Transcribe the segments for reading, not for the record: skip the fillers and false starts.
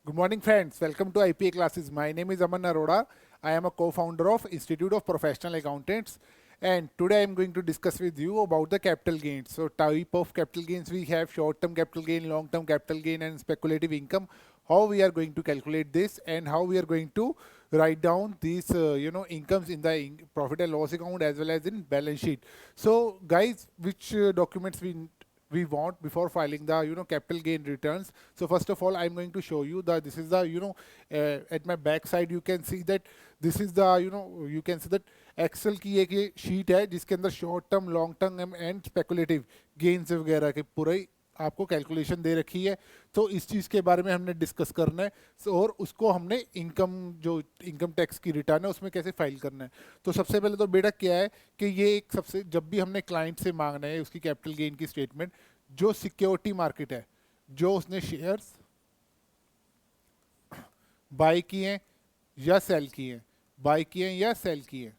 Good morning, friends. Welcome to IPA classes. My name is Aman Arora. I am a co-founder of Institute of Professional Accountants, and today I am going to discuss with you about the capital gains. So, type of capital gains we have: short-term capital gain, long-term capital gain, and speculative income. How we are going to calculate this, and how we are going to write down these, incomes in the profit and loss account as well as in balance sheet. So, guys, which documents we want before filing the capital gain returns. So first of all, I'm going to show you that this is the at my back side you can see that this is the you can see that Excel की एक ये sheet है जिसके अंदर short term long term and speculative gains वगैरह के पूरा ही आपको कैलकुलेशन दे रखी है। तो इस चीज़ के बारे में हमने डिस्कस करना है। और उसको हमने इनकम जो इनकम टैक्स की रिटर्न है उसमें कैसे फाइल करना है। तो सबसे पहले तो बेटा क्या है कि ये एक सबसे जब भी हमने क्लाइंट से मांगना है उसकी कैपिटल गेन की स्टेटमेंट, जो सिक्योरिटी मार्केट है, जो उसने शेयर्स बाय किए हैं या सेल किए हैं, बाय किए हैं या सेल किए हैं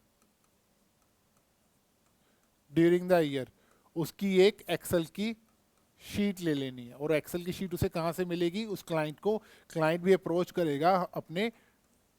ड्यूरिंग द ईयर, उसकी एक एक्सेल की शीट ले लेनी है। और एक्सेल की शीट उसे कहाँ से मिलेगी? उस क्लाइंट को, क्लाइंट भी अप्रोच करेगा अपने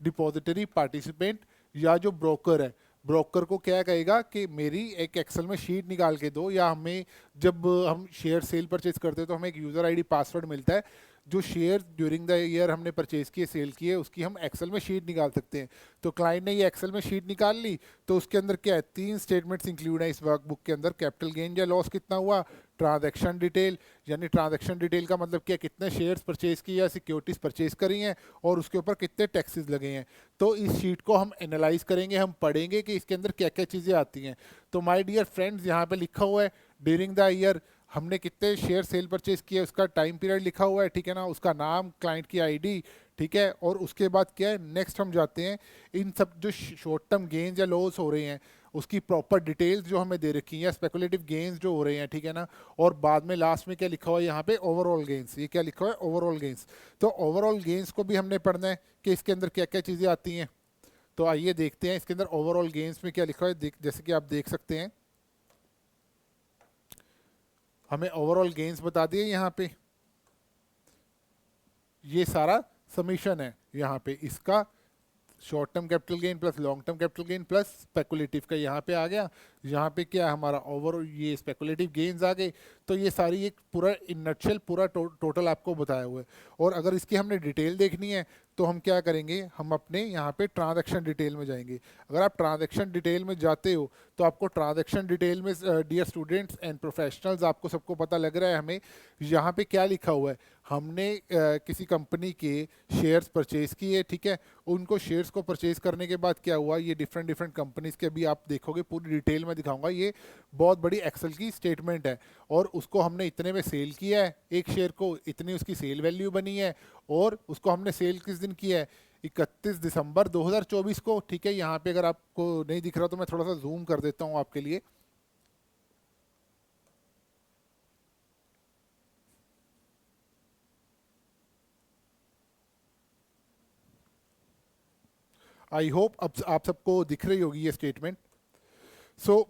डिपॉजिटरी पार्टिसिपेंट या जो ब्रोकर है, ब्रोकर को क्या कहेगा कि मेरी एक एक्सेल में शीट निकाल के दो, या हमें जब हम शेयर सेल परचेज करते हैं तो हमें एक यूज़र आईडी पासवर्ड मिलता है, जो शेयर ड्यूरिंग द ईयर हमने परचेज किए सेल किए उसकी हम एक्सेल में शीट निकाल सकते हैं। तो क्लाइंट ने ये एक्सेल में शीट निकाल ली, तो उसके अंदर क्या है, 3 स्टेटमेंट्स इंक्लूड है इस वर्कबुक के अंदर। कैपिटल गेन या लॉस कितना हुआ, ट्रांजैक्शन डिटेल, यानी ट्रांजैक्शन डिटेल का मतलब क्या, कितने शेयर्स परचेज किए या सिक्योरिटीज परचेज करी हैं और उसके ऊपर कितने टैक्सेस लगे हैं। तो इस शीट को हम एनालाइज करेंगे, हम पढ़ेंगे कि इसके अंदर क्या क्या चीज़ें आती हैं। तो माय डियर फ्रेंड्स, यहाँ पे लिखा हुआ है ड्यूरिंग द ईयर हमने कितने शेयर सेल परचेज किए, उसका टाइम पीरियड लिखा हुआ है, ठीक है ना, उसका नाम, क्लाइंट की आईडी, ठीक है। और उसके बाद क्या है, नेक्स्ट हम जाते हैं इन सब जो शॉर्ट टर्म गेन्स या लॉस हो रहे हैं उसकी प्रॉपर डिटेल्स जो हमें दे रखी हैं, या स्पेकुलेटिव गेन्स जो हो रहे हैं, ठीक है ना। और बाद में लास्ट में क्या लिखा हुआ है यहाँ पे, ओवरऑल गेन्स। ये क्या लिखा हुआ है, ओवरऑल गेन्स। तो ओवरऑल गेन्स को भी हमने पढ़ना है कि इसके अंदर क्या क्या चीज़ें आती हैं। तो आइए देखते हैं इसके अंदर ओवरऑल गेन्स में क्या लिखा हुआ है। जैसे कि आप देख सकते हैं, हमें ओवरऑल गेन्स बता दिए यहाँ पे, ये सारा समीशन है यहाँ पे इसका, short term capital gain plus long term capital gain plus speculative का यहाँ पे आ गया। यहाँ पे क्या है हमारा ओवरऑल, ये स्पेकुलेटिव गेन्स आ गए। तो ये सारी एक पूरा इन नटशेल पूरा टोटल आपको बताया हुआ है। और अगर इसकी हमने डिटेल देखनी है तो हम क्या करेंगे, हम अपने यहाँ पे ट्रांजैक्शन डिटेल में जाएंगे। अगर आप ट्रांजैक्शन डिटेल में जाते हो तो आपको ट्रांजैक्शन डिटेल में, डियर स्टूडेंट्स एंड प्रोफेशनल्स, आपको सबको पता लग रहा है हमें यहाँ पे क्या लिखा हुआ है। हमने किसी कंपनी के शेयर्स परचेज किए, ठीक है। उनको शेयर्स को परचेज करने के बाद क्या हुआ, ये डिफरेंट डिफरेंट कंपनीज के भी आप देखोगे, पूरी डिटेल में दिखाऊंगा। ये बहुत बड़ी एक्सेल की स्टेटमेंट है। और उसको हमने इतने में सेल किया है, एक शेयर को इतनी उसकी सेल वैल्यू बनी है। और उसको हमने सेल किस दिन किया है, 31 दिसंबर 2024 को, ठीक है। यहाँ पे अगर आपको नहीं दिख रहा तो मैं थोड़ा सा जूम कर देता हूँ आपके लिए। आई होप अब आप सबको दिख रही होगी ये स्टेटमेंट।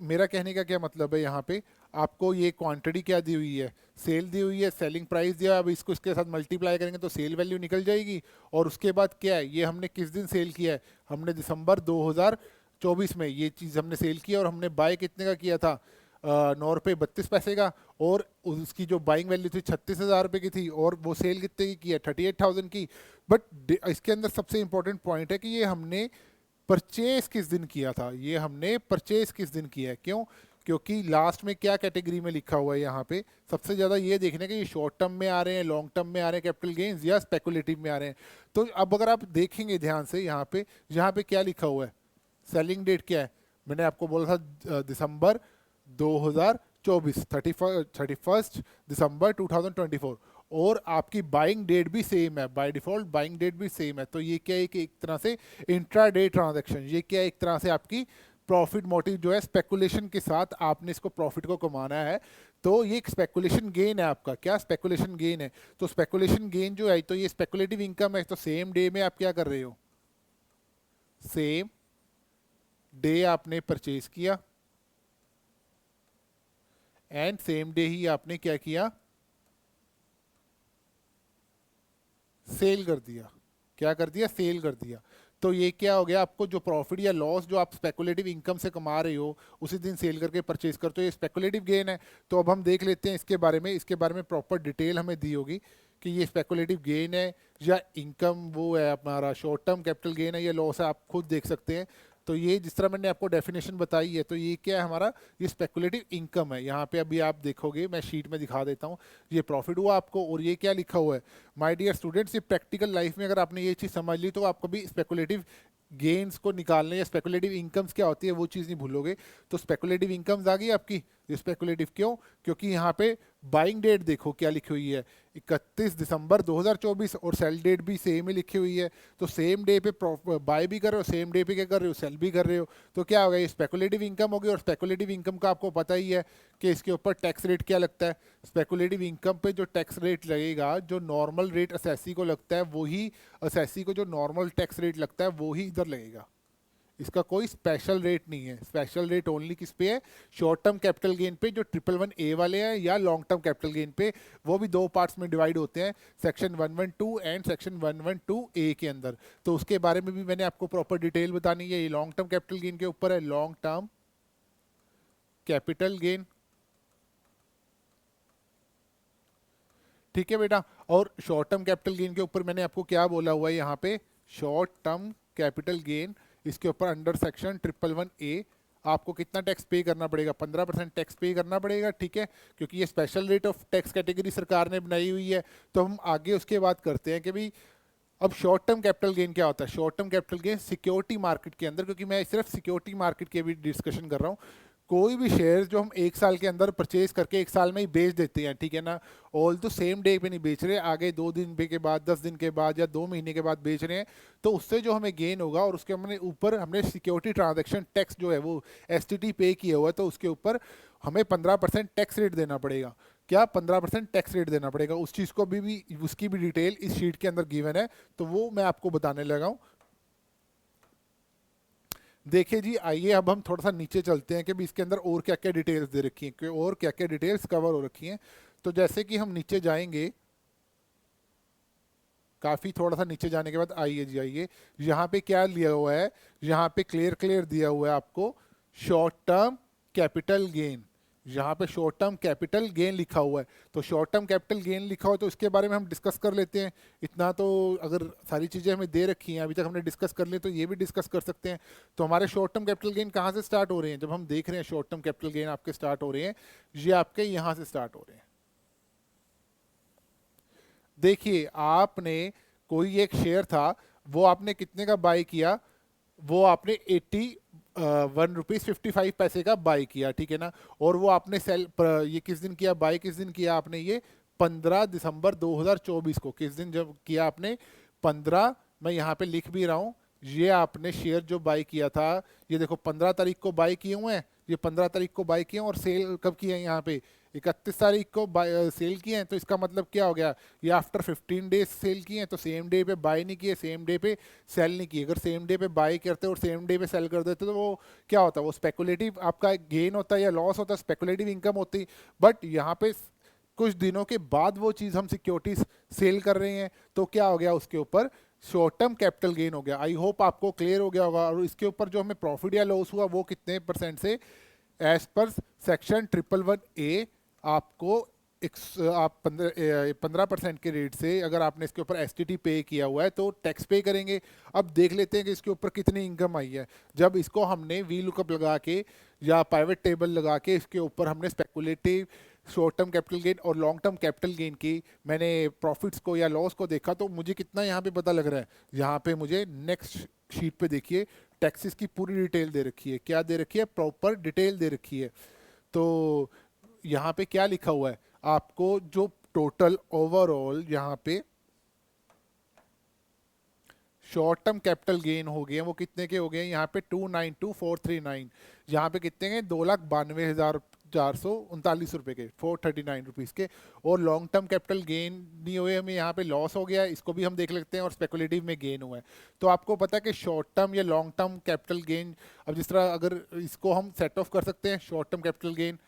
मेरा कहने का क्या मतलब है, यहाँ पे आपको ये क्वांटिटी क्या दी हुई है, सेल दी हुई है, सेलिंग प्राइस दिया। अब इसको इसके साथ मल्टीप्लाई करेंगे तो सेल वैल्यू निकल जाएगी। और उसके बाद क्या है, ये हमने किस दिन सेल किया है, हमने दिसंबर 2024 में ये चीज़ हमने सेल किया। और हमने बाय कितने का किया था, 9 रुपये 32 पैसे का। और उसकी जो बाइंग वैल्यू थी 36,000 रुपये की थी, और वो सेल कितने की है, 38,000 की। बट इसके अंदर सबसे इंपॉर्टेंट पॉइंट है कि ये हमने परचेज किस दिन किया था, ये हमने परचेज किस दिन किया है। क्यों? क्योंकि लास्ट में क्या कैटेगरी में लिखा हुआ है यहाँ पे, सबसे ज़्यादा ये देखने का, ये शॉर्ट टर्म में आ रहे हैं, लॉन्ग टर्म में आ रहे हैं कैपिटल गेन्स, या स्पेकुलेटिव में आ रहे हैं। तो अब अगर आप देखेंगे ध्यान से यहाँ पे क्या लिखा हुआ है, सेलिंग डेट क्या है, मैंने आपको बोला था दिसंबर 2024, 31 दिसंबर 2024। और आपकी बाइंग डेट भी सेम है, बाय डिफॉल्ट बाइंग डेट भी सेम है। तो ये क्या है कि एक तरह से इंट्रा डे ट्रांजेक्शन, ये क्या है, एक तरह से आपकी प्रॉफिट मोटिव जो है, स्पेकुलेशन के साथ आपने इसको प्रॉफिट को कमाना है। तो ये एक स्पेकुलेशन गेन है आपका, क्या स्पेकुलेशन गेन है। तो स्पेकुलेशन गेन जो है, तो ये स्पेकुलेटिव इनकम है। तो सेम डे में आप क्या कर रहे हो, सेम डे आपने परचेज किया एंड सेम डे ही आपने क्या किया, सेल कर दिया। क्या कर दिया? सेल कर दिया। तो ये क्या हो गया, आपको जो प्रॉफिट या लॉस जो आप स्पेकुलेटिव इनकम से कमा रहे हो उसी दिन सेल करके परचेज करते हो, ये स्पेकुलेटिव गेन है। तो अब हम देख लेते हैं इसके बारे में प्रॉपर डिटेल हमें दी होगी कि ये स्पेकुलेटिव गेन है या इनकम वो है हमारा शॉर्ट टर्म कैपिटल गेन है या लॉस है, आप खुद देख सकते हैं। तो ये जिस तरह मैंने आपको डेफिनेशन बताई है, तो ये क्या है हमारा, ये स्पेकुलेटिव इनकम है। यहाँ पे अभी आप देखोगे, मैं शीट में दिखा देता हूँ, ये प्रॉफिट हुआ आपको, और ये क्या लिखा हुआ है माय डियर स्टूडेंट्स, ये प्रैक्टिकल लाइफ में अगर आपने ये चीज़ समझ ली तो आप कभी स्पेकुलेटिव गेन्स को निकालने या स्पेकुलेटिव इनकम्स क्या होती है वो चीज़ नहीं भूलोगे। तो स्पेकुलेटिव इनकम्स आ गई आपकी। ये स्पेकुलेटिव क्यों? क्योंकि यहाँ पे बाइंग डेट देखो क्या लिखी हुई है, 31 दिसंबर 2024, और सेल डेट भी सेम ही लिखी हुई है। तो सेम डे पे बाय भी कर रहे हो, सेम डे पे क्या कर रहे हो, सेल भी कर रहे हो। तो क्या होगा, ये स्पेकुलेटिव इनकम होगी। और स्पेकुलेटिव इनकम का आपको पता ही है कि इसके ऊपर टैक्स रेट क्या लगता है। स्पेकुलेटिव इनकम पे जो टैक्स रेट लगेगा, जो नॉर्मल रेट असेसी को लगता है वही असेसी को जो नॉर्मल टैक्स रेट लगता है वो ही इधर लगेगा। इसका कोई स्पेशल रेट नहीं है। स्पेशल रेट ओनली किस पे है? शॉर्ट टर्म कैपिटल गेन पे, जो 111A वाले हैं, या लॉन्ग टर्म कैपिटल गेन पे। वो भी दो पार्ट्स में डिवाइड होते हैं, सेक्शन 112 एंड सेक्शन 112A के अंदर। तो उसके बारे में भी मैंने आपको प्रॉपर डिटेल बतानी है। ये लॉन्ग टर्म कैपिटल गेन के ऊपर है, लॉन्ग टर्म कैपिटल गेन। ठीक है बेटा। और शॉर्ट टर्म कैपिटल गेन के ऊपर मैंने आपको क्या बोला हुआ है यहाँ पे, शॉर्ट टर्म कैपिटल गेन, इसके ऊपर अंडर सेक्शन 111A आपको कितना टैक्स पे करना पड़ेगा? 15% टैक्स पे करना पड़ेगा। ठीक है, क्योंकि ये special rate of tax category सरकार ने बनाई हुई है। तो हम आगे उसके बात करते हैं कि भाई अब शॉर्ट टर्म कैपिटल गेन क्या होता है। Short term capital gain security market के अंदर, क्योंकि मैं सिर्फ सिक्योरिटी मार्केट की भी डिस्कशन कर रहा हूँ, कोई भी शेयर जो हम एक साल के अंदर परचेज करके एक साल में ही बेच देते हैं, ठीक है ना, ऑल तो सेम डे पे नहीं बेच रहे, आगे 2 दिन के बाद, 10 दिन के बाद, या 2 महीने के बाद बेच रहे हैं, तो उससे जो हमें गेन होगा, और उसके हमने ऊपर हमने सिक्योरिटी ट्रांजेक्शन टैक्स जो है वो STT पे किया हुआ है, तो उसके ऊपर हमें 15% टैक्स रेट देना पड़ेगा। क्या? 15% टैक्स रेट देना पड़ेगा। उस चीज़ को भी उसकी भी डिटेल इस शीट के अंदर गिवन है, तो वो मैं आपको बताने लगा हूँ। देखिए जी, आइए अब हम थोड़ा सा नीचे चलते हैं कि भी इसके अंदर और क्या क्या डिटेल्स दे रखी हैं, कि और क्या क्या डिटेल्स कवर हो रखी हैं। तो जैसे कि हम नीचे जाएंगे, काफ़ी थोड़ा सा नीचे जाने के बाद आइए जी, आइए यहाँ पे क्या लिया हुआ है, यहाँ पे क्लियर क्लियर दिया हुआ है आपको शॉर्ट टर्म कैपिटल गेन। यहाँ पे शॉर्ट टर्म कैपिटल गेन लिखा हुआ है। तो शॉर्ट टर्म कैपिटल गेन लिखा हुआ है, तो इसके बारे में हम डिस्कस कर लेते हैं। इतना तो अगर सारी चीज़ें हमें दे रखी हैं, अभी तक हमने डिस्कस कर ली, तो ये भी डिस्कस कर सकते हैं। तो हमारे शॉर्ट टर्म कैपिटल गेन कहाँ से स्टार्ट हो रहे हैं? जब हम देख रहे हैं शॉर्ट टर्म कैपिटल गेन आपके स्टार्ट हो रहे हैं, ये आपके यहाँ से स्टार्ट हो रहे हैं। देखिए, आपने कोई एक शेयर था, वो आपने कितने का बाय किया? वो आपने 81 रुपीज़ 55 पैसे का बाय किया, ठीक है ना। और वो आपने ये किस दिन किया बाय? किस दिन किया आपने ये? 15 दिसंबर 2024 को। किस दिन जब किया आपने? 15, मैं यहाँ पे लिख भी रहा हूँ, ये आपने शेयर जो बाय किया था, ये देखो 15 तारीख को बाय किए हुए हैं, ये 15 तारीख को बाय किए हैं, और सेल कब किए हैं? यहाँ पे 31 तारीख को सेल किए हैं। तो इसका मतलब क्या हो गया? ये आफ्टर 15 डेज सेल किए हैं, तो सेम डे पे बाय नहीं किए, सेम डे पे सेल नहीं किए। अगर सेम डे पे बाय करते और सेम डे पे सेल कर देते तो वो क्या होता? वो स्पेकुलेटिव आपका गेन होता है या लॉस होता है, स्पेकुलेटिव इनकम होती। बट यहाँ पे कुछ दिनों के बाद वो चीज़ हम सिक्योरिटीज सेल कर रहे हैं, तो क्या हो गया? उसके ऊपर शॉर्ट टर्म कैपिटल गेन हो गया। आई होप आपको क्लियर हो गया होगा। और इसके ऊपर जो हमें प्रॉफिट या लॉस हुआ वो कितने परसेंट से? एज पर सेक्शन 111A आपको आप 15% के रेट से, अगर आपने इसके ऊपर STT पे किया हुआ है, तो टैक्स पे करेंगे। अब देख लेते हैं कि इसके ऊपर कितनी इनकम आई है। जब इसको हमने वी लुकअप लगा के या प्राइवेट टेबल लगा के इसके ऊपर हमने speculative short term capital gain और लॉन्ग टर्म कैपिटल गेन की मैंने प्रॉफिट्स को या लॉस को देखा, तो मुझे कितना यहाँ पे पता लग रहा है। यहाँ पे मुझे नेक्स्ट शीट पे देखिए, टैक्सेस की पूरी डिटेल दे रखी है। क्या दे रखी है? प्रॉपर डिटेल दे रखी है। तो यहाँ पे क्या लिखा हुआ है आपको? जो टोटल ओवरऑल यहाँ पे शॉर्ट टर्म कैपिटल गेन हो गए, वो कितने के हो गए? यहाँ पे 292,439। यहाँ पे कितने गए? 2,92,439 रुपए के, 439 रुपीज़ के। और लॉन्ग टर्म कैपिटल गेन नहीं हुए, हमें यहाँ पे लॉस हो गया है, इसको भी हम देख लेते हैं। और स्पेकुलेटिव में गेन हुआ है। तो आपको पता है कि शॉर्ट टर्म या लॉन्ग टर्म कैपिटल गेन, अब जिस तरह अगर इसको हम सेट ऑफ कर सकते हैं, शॉर्ट टर्म कैपिटल गेन,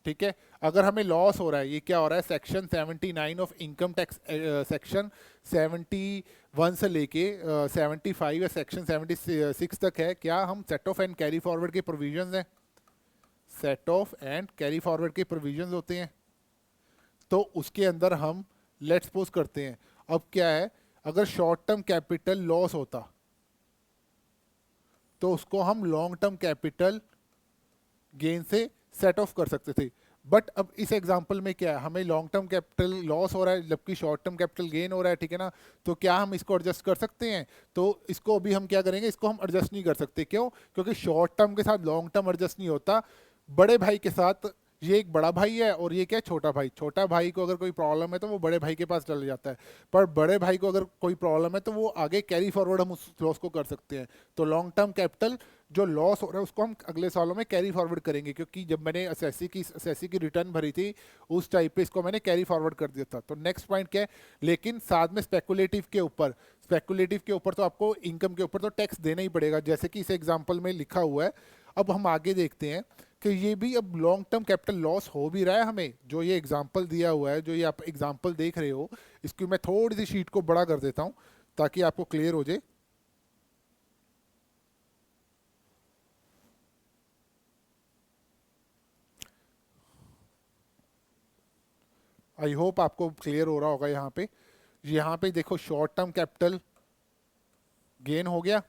ठीक है। अगर हमें लॉस हो रहा है, ये क्या हो रहा है, section 79 of income tax, section 71 से लेके 75 या सेक्शन 76 तक है, क्या हम set of and carry forward के प्रोविजंस हैं, set of and carry forward के प्रोविजंस होते हैं। तो उसके अंदर हम लेट्स सपोज करते हैं, अब क्या है, अगर शॉर्ट टर्म कैपिटल लॉस होता तो उसको हम लॉन्ग टर्म कैपिटल गेन से सेट ऑफ कर सकते थे। बट अब इस एग्जांपल में क्या है, हमें लॉन्ग टर्म कैपिटल लॉस हो रहा है जबकि शॉर्ट टर्म कैपिटल गेन हो रहा है, ठीक है ना। तो क्या हम इसको एडजस्ट कर सकते हैं? तो इसको अभी हम क्या करेंगे, इसको हम एडजस्ट नहीं कर सकते। क्यों? क्योंकि शॉर्ट टर्म के साथ लॉन्ग टर्म एडजस्ट नहीं होता। बड़े भाई के साथ, ये एक बड़ा भाई है और ये क्या है, छोटा भाई। छोटा भाई को अगर कोई प्रॉब्लम है तो वो बड़े भाई के पास चले जाता है, पर बड़े भाई को अगर कोई प्रॉब्लम है तो वो आगे कैरी फॉरवर्ड हम उस लॉस को कर सकते हैं। तो लॉन्ग टर्म कैपिटल जो लॉस हो रहा है उसको हम अगले सालों में कैरी फॉरवर्ड करेंगे, क्योंकि जब मैंने एसएससी की रिटर्न भरी थी उस टाइप पे इसको मैंने कैरी फॉरवर्ड कर दिया था। तो नेक्स्ट पॉइंट क्या है, लेकिन साथ में स्पेकुलेटिव के ऊपर तो आपको इनकम के ऊपर तो टैक्स देना ही पड़ेगा, जैसे कि इस एग्जाम्पल में लिखा हुआ है। अब हम आगे देखते हैं कि ये भी अब लॉन्ग टर्म कैपिटल लॉस हो भी रहा है हमें, जो ये एग्जाम्पल दिया हुआ है, जो ये आप एग्जाम्पल देख रहे हो, इसकी मैं थोड़ी सी शीट को बड़ा कर देता हूँ ताकि आपको क्लियर हो जाए। आई होप आपको क्लियर हो रहा होगा। यहाँ पे देखो, शॉर्ट टर्म कैपिटल गेन हो गया,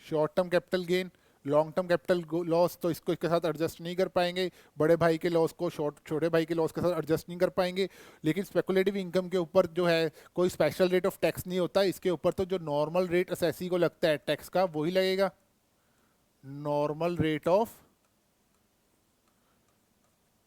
short term capital gain. Long term capital loss तो इसको इसके साथ एडजस्ट नहीं कर पाएंगे, बड़े भाई के लॉस को छोटे भाई के लॉस के साथ एडजस्ट नहीं कर पाएंगे। लेकिन स्पेकुलेटिव इनकम के ऊपर जो है कोई स्पेशल रेट ऑफ टैक्स नहीं होता, इसके ऊपर तो जो नॉर्मल रेट एसएससी को लगता है टैक्स का वही लगेगा, नॉर्मल रेट ऑफ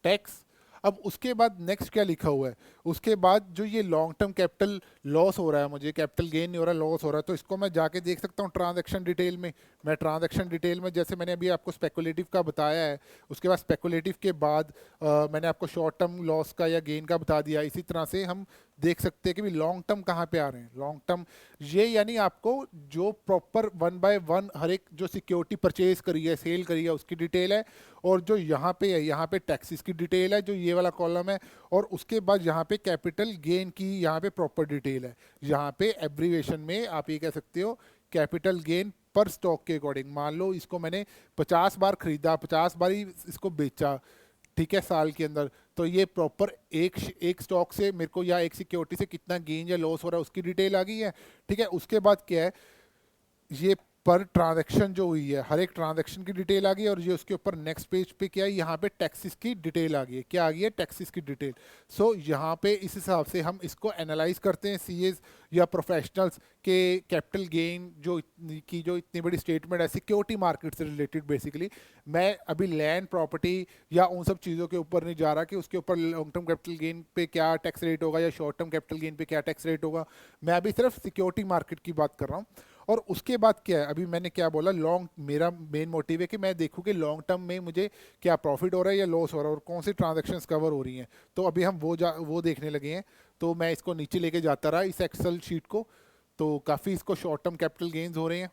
टैक्स। अब उसके बाद नेक्स्ट क्या लिखा हुआ है, उसके बाद जो ये लॉन्ग टर्म कैपिटल लॉस हो रहा है, मुझे कैपिटल गेन नहीं हो रहा, लॉस हो रहा है, तो इसको मैं जाके देख सकता हूँ ट्रांजैक्शन डिटेल में। मैं ट्रांजैक्शन डिटेल में, जैसे मैंने अभी आपको स्पेकुलेटिव का बताया है, उसके बाद स्पेकुलेटिव के बाद मैंने आपको शॉर्ट टर्म लॉस का या गेन का बता दिया। इसी तरह से हम देख सकते हैं कि भी लॉन्ग टर्म कहाँ पे आ रहे हैं। लॉन्ग टर्म ये यानी आपको जो प्रॉपर 1 बाय 1 हर एक जो सिक्योरिटी परचेज करी है, सेल करी है, उसकी डिटेल है। और जो यहाँ पे है, यहाँ पे टैक्सेस की डिटेल है, जो ये वाला कॉलम है। और उसके बाद यहाँ पे कैपिटल गेन की यहाँ पे प्रॉपर डिटेल है। यहाँ पे एब्रीवेशन में आप ये कह सकते हो कैपिटल गेन पर स्टॉक के अकॉर्डिंग। मान लो इसको मैंने 50 बार खरीदा, 50 बार ही इसको बेचा, ठीक है, साल के अंदर, तो ये प्रॉपर एक स्टॉक से मेरे को या एक सिक्योरिटी से कितना गेन या लॉस हो रहा है उसकी डिटेल आ गई है, ठीक है। उसके बाद क्या है, ये पर ट्रांजैक्शन जो हुई है, हर एक ट्रांजैक्शन की डिटेल आ गई है। और ये उसके ऊपर नेक्स्ट पेज पे क्या है, यहाँ पे टैक्सेस की डिटेल आ गई है। क्या आ गई है? टैक्सेस की डिटेल। सो यहाँ पे इस हिसाब से हम इसको एनालाइज करते हैं सीएस या प्रोफेशनल्स के कैपिटल गेन जो इतनी बड़ी स्टेटमेंट है सिक्योरिटी मार्केट से रिलेटेड। बेसिकली मैं अभी लैंड प्रॉपर्टी या उन सब चीज़ों के ऊपर नहीं जा रहा कि उसके ऊपर लॉन्ग टर्म कैपिटल गेन पे क्या टैक्स रेट होगा या शॉर्ट टर्म कैपिटल गेन पे क्या टैक्स रेट होगा। मैं अभी सिर्फ सिक्योरिटी मार्केट की बात कर रहा हूँ। और उसके बाद क्या है, अभी मैंने क्या बोला, मेरा मेन मोटिव है कि मैं देखूं कि लॉन्ग टर्म में मुझे क्या प्रॉफिट हो रहा है या लॉस हो रहा है और कौन सी ट्रांजैक्शंस कवर हो रही हैं। तो अभी हम वो देखने लगे हैं। तो मैं इसको नीचे लेके जाता रहा इस एक्सेल शीट को, तो काफ़ी इसको शॉर्ट टर्म कैपिटल गेन्स हो रहे हैं।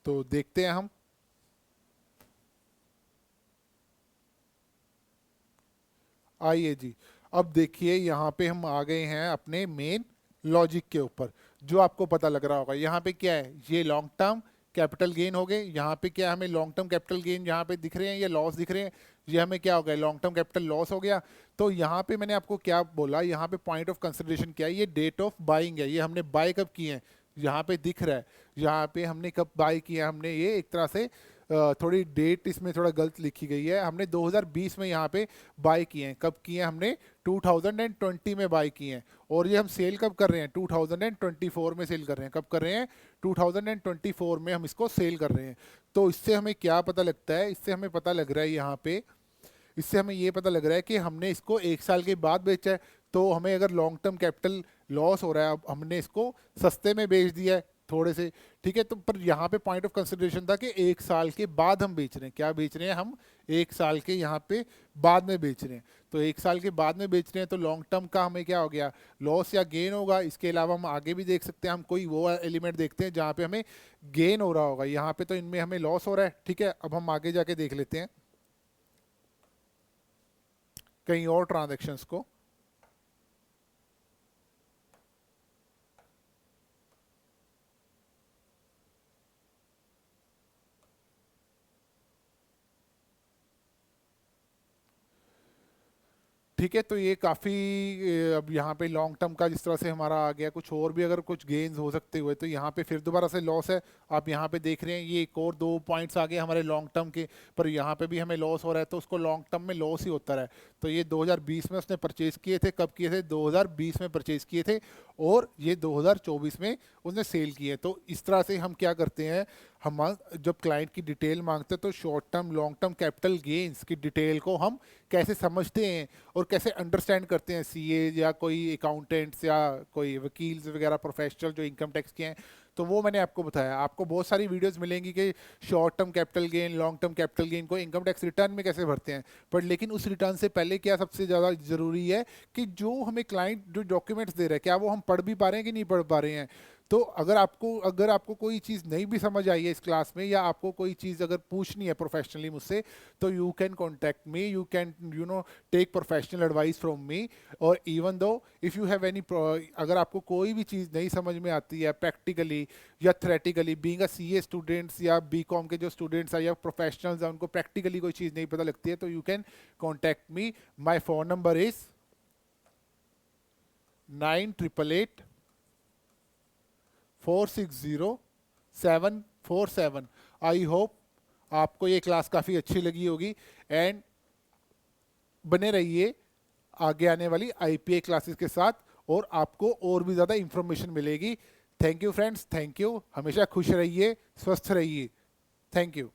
तो देखते हैं हम। आइए जी, अब देखिए यहाँ पे हम आ गए हैं अपने मेन लॉजिक के ऊपर, जो आपको पता लग रहा होगा। यहाँ पे क्या है, ये लॉन्ग टर्म कैपिटल गेन हो गए। यहाँ पे क्या हमें लॉन्ग टर्म कैपिटल गेन यहाँ पे दिख रहे हैं या लॉस दिख रहे हैं, ये हमें क्या हो गया, लॉन्ग टर्म कैपिटल लॉस हो गया। तो यहाँ पे मैंने आपको क्या बोला, यहाँ पे पॉइंट ऑफ कंसिडरेशन क्या है, ये डेट ऑफ बाइंग है, ये हमने बाय कब किए हैं, यहाँ पे दिख रहा है। यहाँ पे हमने कब बाय किया, हमने ये एक तरह से थोड़ी डेट इसमें थोड़ा गलत लिखी गई है। हमने 2020 में यहाँ पे बाय किए हैं। कब किए हैं? हमने 2020 में बाय किए हैं। और ये हम सेल कब कर रहे हैं? 2024 में सेल कर रहे हैं। कब कर रहे हैं? 2024 में हम इसको सेल कर रहे हैं। तो इससे हमें क्या पता लगता है, इससे हमें पता लग रहा है यहाँ पे, इससे हमें ये पता लग रहा है कि हमने इसको 1 साल के बाद बेचा है। तो हमें अगर लॉन्ग टर्म कैपिटल लॉस हो रहा है, अब हमने इसको सस्ते में बेच दिया है, थोड़े से, ठीक है। तो पर यहाँ पे पॉइंट ऑफ कंसिडरेशन था कि 1 साल के बाद हम बेच रहे हैं, क्या बेच रहे हैं हम, 1 साल के यहाँ पे बाद में बेच रहे हैं। तो 1 साल के बाद में बेच रहे हैं तो लॉन्ग टर्म का हमें क्या हो गया, लॉस या गेन होगा। इसके अलावा हम आगे भी देख सकते हैं, हम कोई वो एलिमेंट देखते हैं जहाँ पे हमें गेन हो रहा होगा। यहाँ पे तो इनमें हमें लॉस हो रहा है, ठीक है। अब हम आगे जाके देख लेते हैं कहीं और ट्रांजेक्शन्स को। ठीक है, तो ये काफ़ी अब यहाँ पे लॉन्ग टर्म का जिस तरह से हमारा आ गया, कुछ और भी अगर कुछ गेन्स हो सकते हुए, तो यहाँ पे फिर दोबारा से लॉस है। आप यहाँ पे देख रहे हैं ये एक और 2 पॉइंट्स आ गए हमारे लॉन्ग टर्म के, पर यहाँ पे भी हमें लॉस हो रहा है, तो उसको लॉन्ग टर्म में लॉस ही होता रहा है। तो ये 2020 में उसने परचेज किए थे, कब किए थे, 2020 में परचेज किए थे, और ये 2024 में उसने सेल किए। तो इस तरह से हम क्या करते हैं, हम जब क्लाइंट की डिटेल मांगते हैं तो short term long term capital gains की डिटेल को हम कैसे समझते हैं और कैसे अंडरस्टैंड करते हैं, सीए या कोई अकाउंटेंट्स या कोई वकील्स वगैरह प्रोफेशनल जो इनकम टैक्स के हैं, तो वो मैंने आपको बताया। आपको बहुत सारी वीडियोस मिलेंगी कि short term capital gain long term capital gain को इनकम टैक्स रिटर्न में कैसे भरते हैं। पर लेकिन उस रिटर्न से पहले क्या सबसे ज़्यादा ज़रूरी है कि जो हमें क्लाइंट जो डॉक्यूमेंट्स दे रहा है, क्या वो हम पढ़ भी पा रहे हैं कि नहीं पढ़ पा रहे हैं। तो अगर आपको कोई चीज़ नहीं भी समझ आई है इस क्लास में, या आपको कोई चीज़ अगर पूछनी है प्रोफेशनली मुझसे, तो you can contact me, you can take professional advice from me. और इवन दो इफ़ यू हैव एनी, अगर आपको कोई भी चीज़ नहीं समझ में आती है प्रैक्टिकली या theoretically, being a CA students या बीकॉम के जो स्टूडेंट्स हैं या प्रोफेशनल्स हैं, उनको प्रैक्टिकली कोई चीज़ नहीं पता लगती है, तो you can contact me. My phone number is 9888 460 747। I hope आपको ये क्लास काफ़ी अच्छी लगी होगी, एंड बने रहिए आगे आने वाली आईपीए क्लासेस के साथ, और आपको और भी ज़्यादा इंफॉर्मेशन मिलेगी। Thank you friends, thank you. हमेशा खुश रहिए, स्वस्थ रहिए। Thank you.